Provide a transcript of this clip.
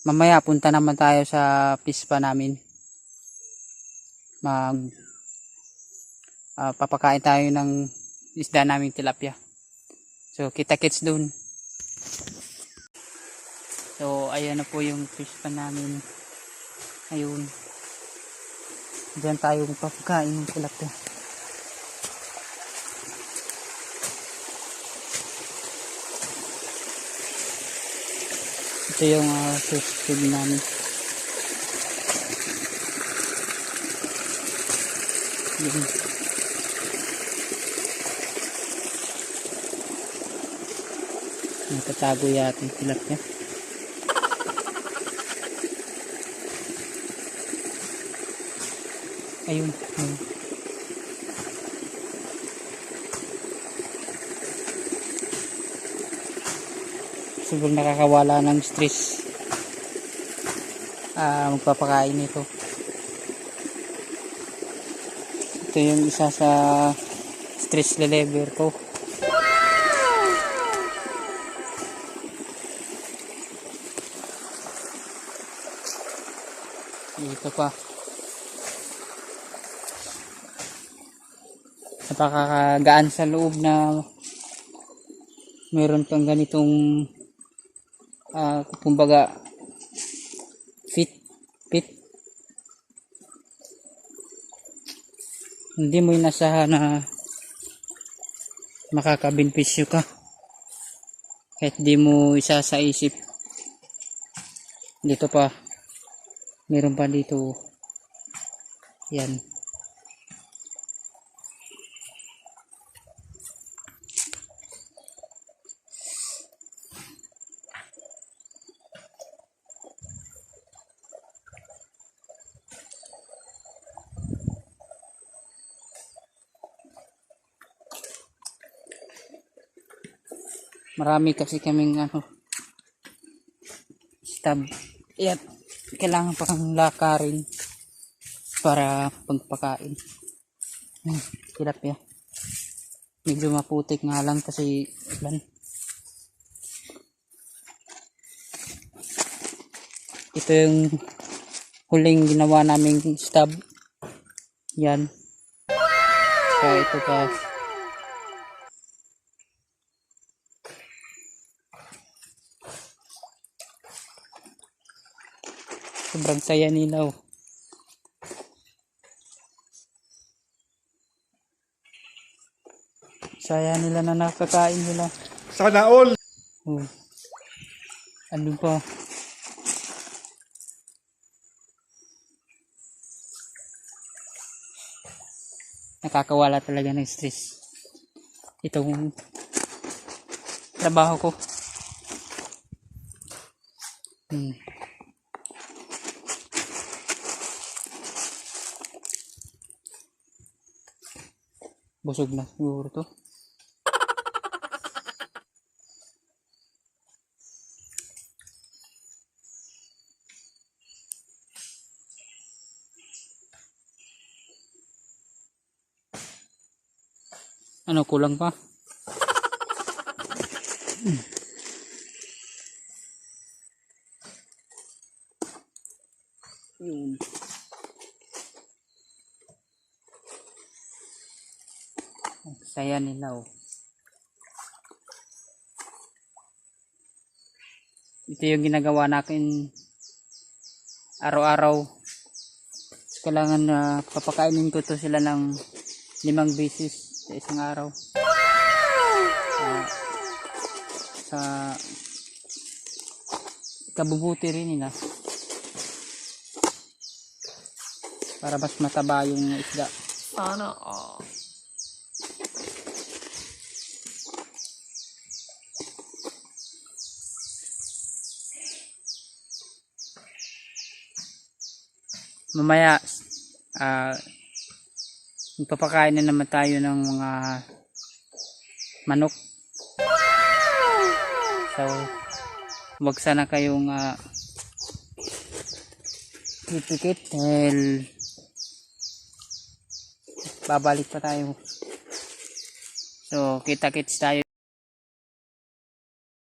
Mamaya punta naman tayo sa pispa namin. Papakain tayo ng isda naming tilapia. So kita-kits dun. So ayan na po yung pispa namin. Ayun. Diyan tayo papakain ng tilapia. Ito yung fish feed namin. Yun. Natatago yata yung tilapia. Ayun. Ayun. Siguro nakakawala ng stress magpapakain nito. Ito yung isa sa stress reliever ko. Ito pa, napakakagaan sa loob na meron kang ganitong kumbaga fit. Hindi mo inasahan na makakabinpisyo ka kahit di mo isa sa isip. Dito pa, meron pa dito. Yan. Marami kasi kaming stab. At kailangan pa kang lakarin para pagpakain. Tilapia. Medyo maputik nga lang kasi ulan. Ito yung huling ginawa naming stab. Yan. So ito pa. Sobrang saya nila. Saya nila na nakakain nila. Sana all. Ano pa? Nakakawala talaga ng stress. Itong trabaho ko. Busog na siguro to. Ano, kulang pa? Yun. Saya nila. Ito yung ginagawa natin araw-araw. Kailangan papakainin ko to sila ng 5 beses sa isang araw. Sa kabubuti rin nila para mas mataba yung isda. Sana mamaya magpapakain na naman tayo ng mga manok. So wag sana kayong pipikit dahil babalik pa tayo. So kita-kits tayo.